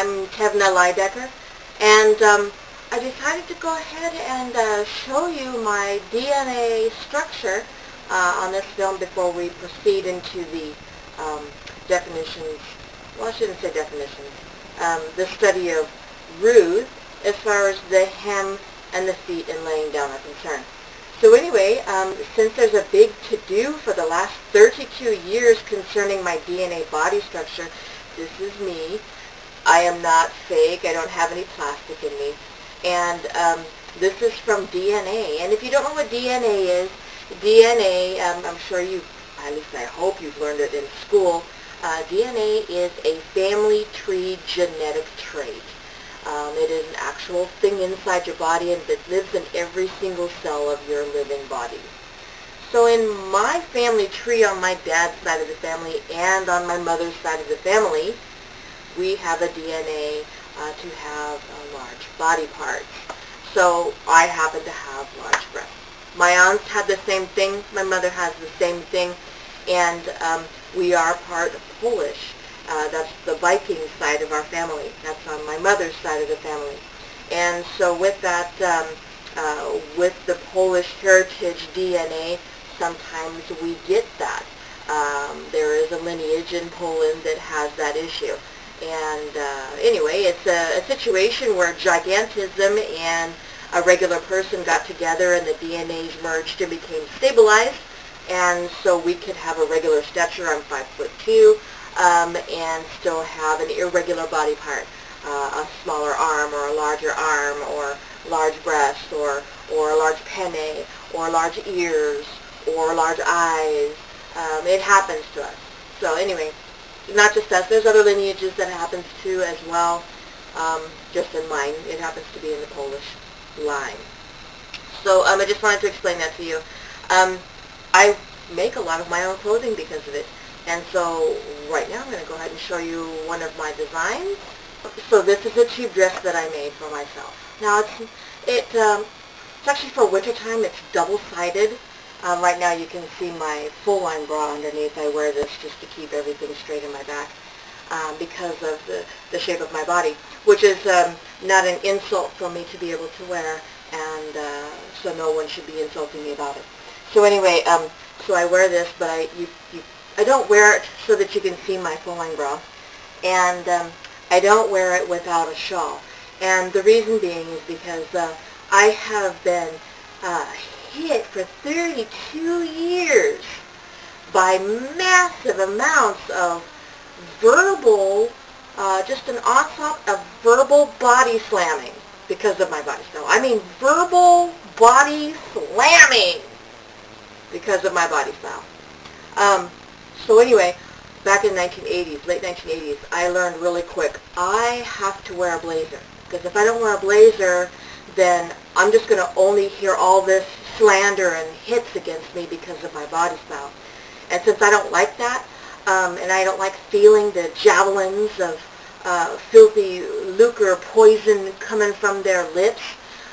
I'm Kevna Lidecker, and I decided to go ahead and show you my DNA structure on this film before we proceed into the definitions. Well, I shouldn't say definitions. The study of Ruth as far as the hem and the feet and laying down are concerned. So anyway, since there's a big to-do for the last 32 years concerning my DNA body structure, this is me. I am not fake. I don't have any plastic in me. And this is from DNA. And if you don't know what DNA is, DNA, I'm sure you, at least I hope you've learned it in school, DNA is a family tree genetic trait. It is an actual thing inside your body and that lives in every single cell of your living body. So in my family tree on my dad's side of the family and on my mother's side of the family, we have a DNA to have large body parts. So I happen to have large breasts. My aunts had the same thing. My mother has the same thing. And we are part Polish. That's the Viking side of our family. That's on my mother's side of the family. And so with that, with the Polish heritage DNA, sometimes we get that. There is a lineage in Poland that has that issue. And anyway, it's a situation where gigantism and a regular person got together and the DNAs merged and became stabilized. And so we could have a regular stature. I'm 5'2", and still have an irregular body part, a smaller arm or a larger arm or large breasts or a large penne or large ears or large eyes. It happens to us. So anyway, not just us. There's other lineages that it happens to as well. Just in mine, it happens to be in the Polish line. So I just wanted to explain that to you. I make a lot of my own clothing because of it. And so right now I'm going to go ahead and show you one of my designs. So this is a tube dress that I made for myself. Now it's actually for wintertime. It's double-sided. Right now you can see my full-line bra underneath. I wear this just to keep everything straight in my back because of the shape of my body, which is not an insult for me to be able to wear, and so no one should be insulting me about it. So anyway, so I wear this, but I don't wear it so that you can see my full-line bra, and I don't wear it without a shawl. And the reason being is because I have been hit for 32 years by massive amounts of verbal, just an onslaught of verbal body slamming because of my body style. I mean verbal body slamming because of my body style. So anyway, back in the 1980s, late 1980s, I learned really quick, I have to wear a blazer. Because if I don't wear a blazer, then I'm just going to only hear all this slander and hits against me because of my body style. And since I don't like that, and I don't like feeling the javelins of filthy lucre poison coming from their lips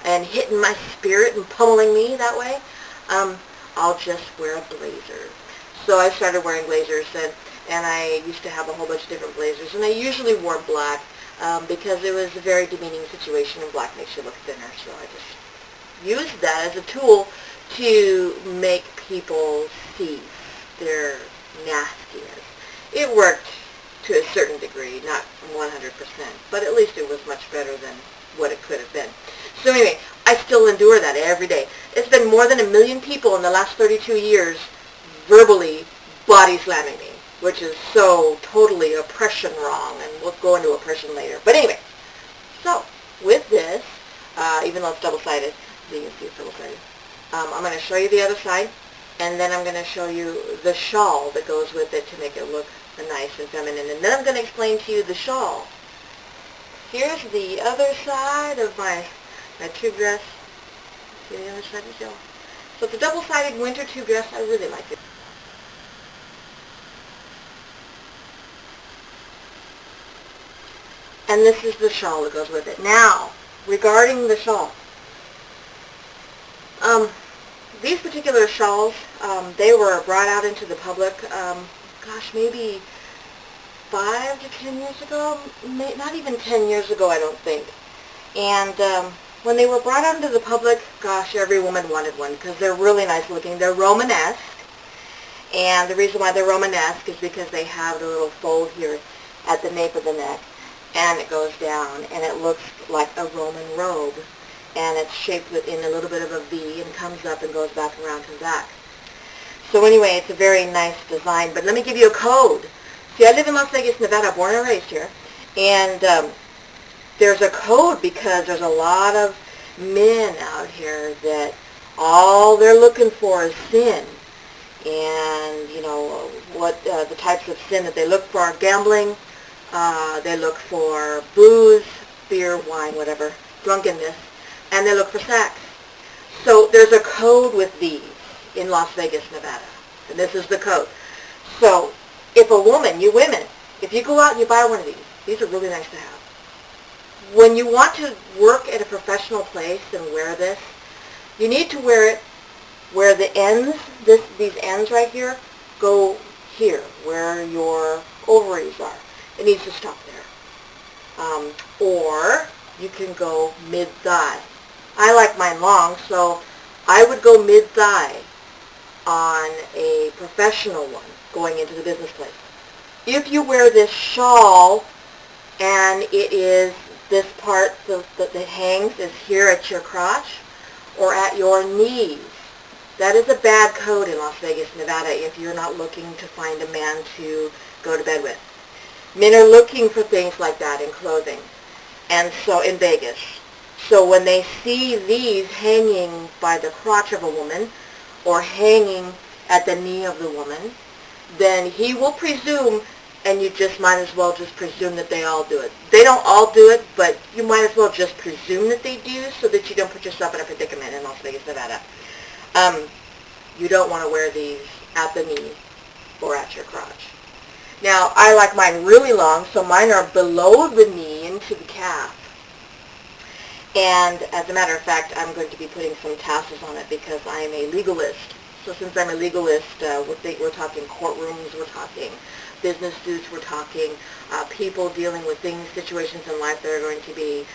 and hitting my spirit and pummeling me that way, I'll just wear a blazer. So I started wearing blazers, and I used to have a whole bunch of different blazers, and I usually wore black because it was a very demeaning situation, and black makes you look thinner, so I just used that as a tool to make people see their nastiness. It worked to a certain degree, not 100%, but at least it was much better than what it could have been. So anyway, I still endure that every day. It's been more than 1 million people in the last 32 years verbally body slamming me, which is so totally oppression wrong, and we'll go into oppression later. But anyway, so with this, even though it's double-sided, you can see it's double-sided, I'm going to show you the other side, and then I'm going to show you the shawl that goes with it to make it look nice and feminine, and then I'm going to explain to you the shawl. Here's the other side of my tube dress. See the other side of the shawl? So it's a double-sided winter tube dress. I really like it. And this is the shawl that goes with it. Now, regarding the shawl, these particular shawls, they were brought out into the public, gosh, maybe 5 to 10 years ago, not even 10 years ago, I don't think. And when they were brought out into the public, gosh, every woman wanted one because they're really nice looking. They're Romanesque, and the reason why they're Romanesque is because they have the little fold here at the nape of the neck, and it goes down, and it looks like a Roman robe, and it's shaped in a little bit of a V and comes up and goes back around to the back. So anyway, it's a very nice design, but let me give you a code. See, I live in Las Vegas, Nevada, born and raised here, and there's a code because there's a lot of men out here that all they're looking for is sin. And, you know, what the types of sin that they look for are gambling, they look for booze, beer, wine, whatever, drunkenness, and they look for sex. So there's a code with these in Las Vegas, Nevada, and this is the code. So if a woman, you women, if you go out and you buy one of these are really nice to have. When you want to work at a professional place and wear this, you need to wear it where the ends, these ends right here, go here, where your ovaries are. It needs to stop there. Or you can go mid-thigh. I like mine long, so I would go mid-thigh on a professional one going into the business place. If you wear this shawl and it is this part that hangs is here at your crotch or at your knees, that is a bad code in Las Vegas, Nevada if you're not looking to find a man to go to bed with. Men are looking for things like that in clothing, and so in Vegas. So when they see these hanging by the crotch of a woman or hanging at the knee of the woman, then he will presume, and you just might as well just presume that they all do it. They don't all do it, but you might as well just presume that they do so that you don't put yourself in a predicament in Las Vegas, Nevada. You don't want to wear these at the knee or at your crotch. Now, I like mine really long, so mine are below the knee into the calf. And as a matter of fact, I'm going to be putting some tassels on it because I am a legalist. So since I'm a legalist, we're talking courtrooms, we're talking business suits, we're talking people dealing with things, situations in life that are going to be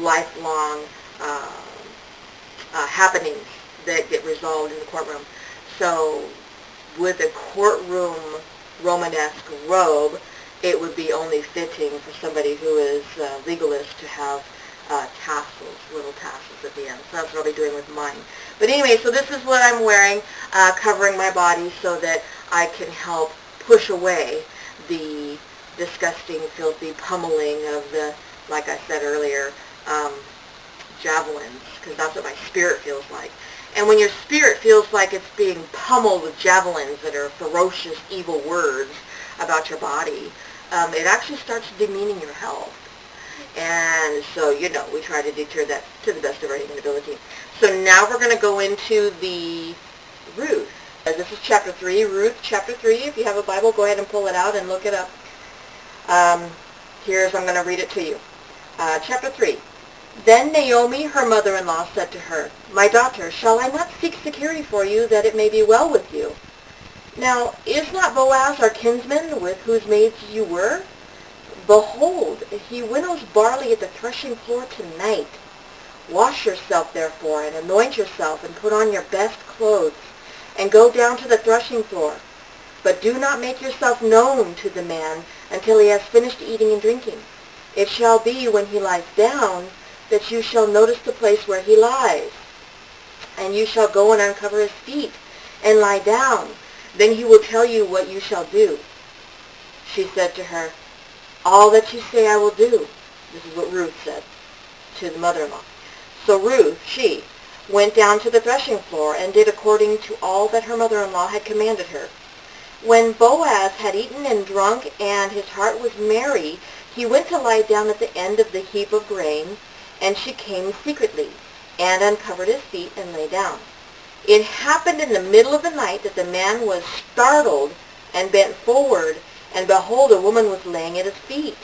lifelong happenings that get resolved in the courtroom. So with a courtroom Romanesque robe, it would be only fitting for somebody who is legalist to have tassels, little tassels at the end. So that's what I'll be doing with mine. But anyway, so this is what I'm wearing, covering my body so that I can help push away the disgusting, filthy pummeling of the, like I said earlier, javelins, because that's what my spirit feels like. And when your spirit feels like it's being pummeled with javelins that are ferocious, evil words about your body, it actually starts demeaning your health. And so, you know, we try to deter that to the best of our human ability. So now we're going to go into the Ruth. This is chapter 3, Ruth chapter 3. If you have a Bible, go ahead and pull it out and look it up. I'm going to read it to you. Chapter 3. Then Naomi, her mother-in-law, said to her, "My daughter, shall I not seek security for you, that it may be well with you? Now, is not Boaz our kinsman, with whose maids you were? Behold, he winnows barley at the threshing floor tonight. Wash yourself, therefore, and anoint yourself, and put on your best clothes, and go down to the threshing floor. But do not make yourself known to the man until he has finished eating and drinking. It shall be when he lies down that you shall notice the place where he lies. And you shall go and uncover his feet, and lie down. Then he will tell you what you shall do." She said to her, "All that you say I will do." This is what Ruth said to the mother-in-law. So Ruth, she, went down to the threshing floor and did according to all that her mother-in-law had commanded her. When Boaz had eaten and drunk and his heart was merry, he went to lie down at the end of the heap of grain, and she came secretly and uncovered his feet and lay down. It happened in the middle of the night that the man was startled and bent forward, and behold, a woman was laying at his feet.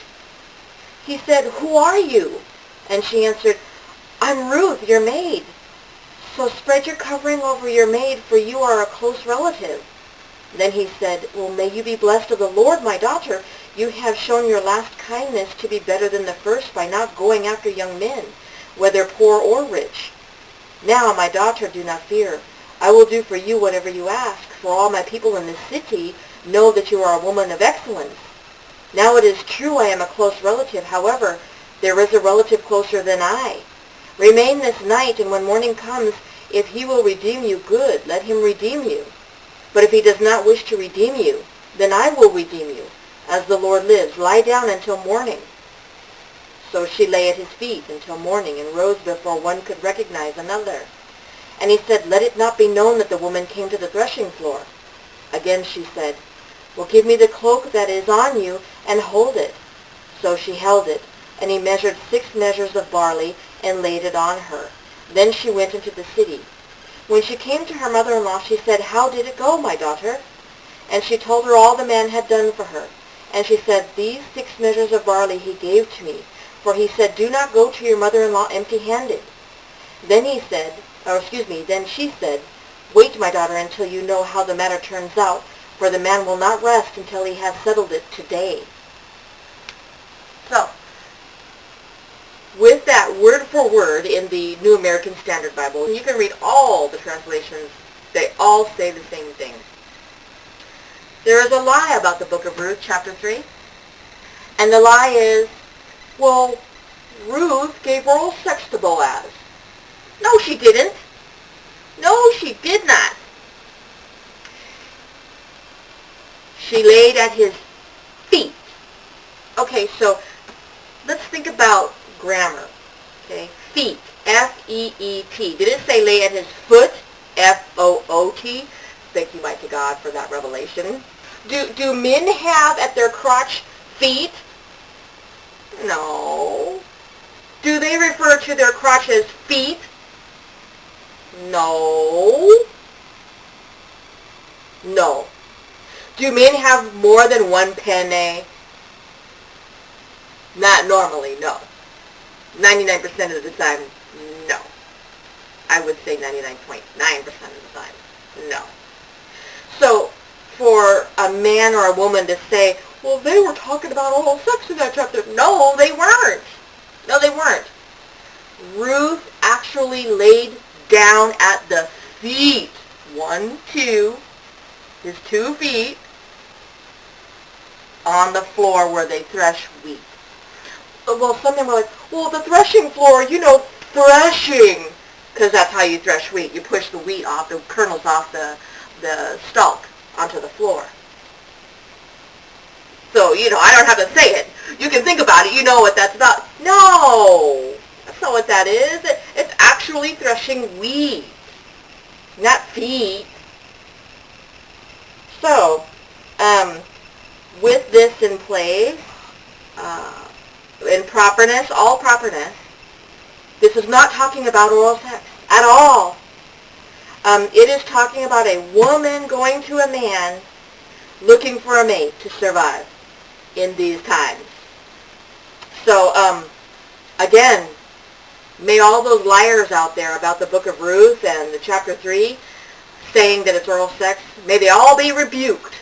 He said, "Who are you?" And she answered, "I'm Ruth, your maid. So spread your covering over your maid, for you are a close relative." Then he said, "Well, may you be blessed of the Lord, my daughter. You have shown your last kindness to be better than the first by not going after young men, whether poor or rich. Now, my daughter, do not fear. I will do for you whatever you ask, for all my people in this city know that you are a woman of excellence. Now it is true I am a close relative. However, there is a relative closer than I. Remain this night, and when morning comes, if he will redeem you, good, let him redeem you. But if he does not wish to redeem you, then I will redeem you. As the Lord lives, lie down until morning. So she lay at his feet until morning and rose before one could recognize another. And he said, let it not be known that the woman came to the threshing floor. Again she said, well, give me the cloak that is on you and hold it. So she held it, and he measured 6 measures of barley and laid it on her. Then she went into the city. When she came to her mother-in-law, she said, how did it go, my daughter? And she told her all the man had done for her. And she said, these 6 measures of barley he gave to me, for he said, do not go to your mother-in-law empty-handed. Then she said, wait, my daughter, until you know how the matter turns out, for the man will not rest until he has settled it today. So, with that word for word in the New American Standard Bible, you can read all the translations. They all say the same thing. There is a lie about the book of Ruth, chapter 3. And the lie is, well, Ruth gave oral sex to Boaz. No, she didn't. No, she did not. She laid at his feet. Okay, so let's think about grammar. Okay, feet, F-E-E-T. Did it say lay at his foot, F-O-O-T? Thank you, mighty God, for that revelation. Do men have at their crotch feet? No. Do they refer to their crotch as feet? No. No. Do men have more than one penne? Not normally, no. 99% of the time, no. I would say 99.9% of the time, no. So, for a man or a woman to say, well, they were talking about oral sex in that chapter. No, they weren't. No, they weren't. Ruth actually laid down at the feet. 1, 2, his 2 feet on the floor where they thresh wheat. Well, some men were like, well, the threshing floor, you know, threshing, because that's how you thresh wheat. You push the wheat off, the kernels off the stalk onto the floor. So, you know, I don't have to say it. You can think about it. You know what that's about. No, that's not what that is. It's actually threshing wheat, not feet. So, with this in place, in properness, all properness, this is not talking about oral sex at all. It is talking about a woman going to a man looking for a mate to survive in these times. So, again, may all those liars out there about the book of Ruth and the chapter 3 saying that it's oral sex, may they all be rebuked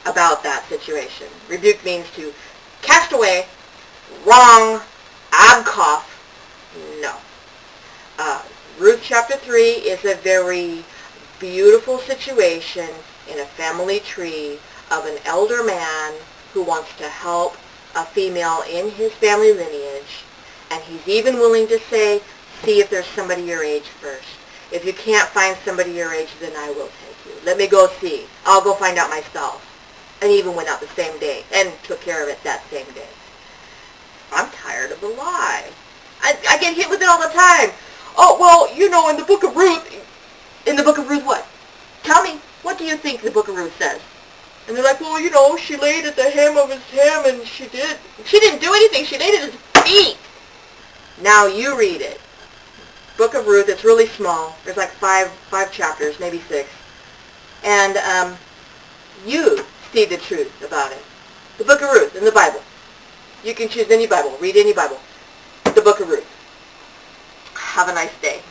about that situation. Rebuke means to cast away, wrong, abkoff, no. Ruth chapter 3 is a very beautiful situation in a family tree of an elder man who wants to help a female in his family lineage, and he's even willing to say, see if there's somebody your age first. If you can't find somebody your age, then I will take you. Let me go see. I'll go find out myself. And he even went out the same day and took care of it that same day. I'm tired of the lie. I get hit with it all the time. Oh, well, you know, in the book of Ruth what? Tell me, what do you think the book of Ruth says? And they're like, well, you know, she laid at the hem of his hem, and she didn't do anything. She laid at his feet. Now you read it. Book of Ruth, it's really small. There's like five chapters, maybe 6. And you see the truth about it. The book of Ruth in the Bible. You can choose any Bible, read any Bible. The book of Ruth. Have a nice day.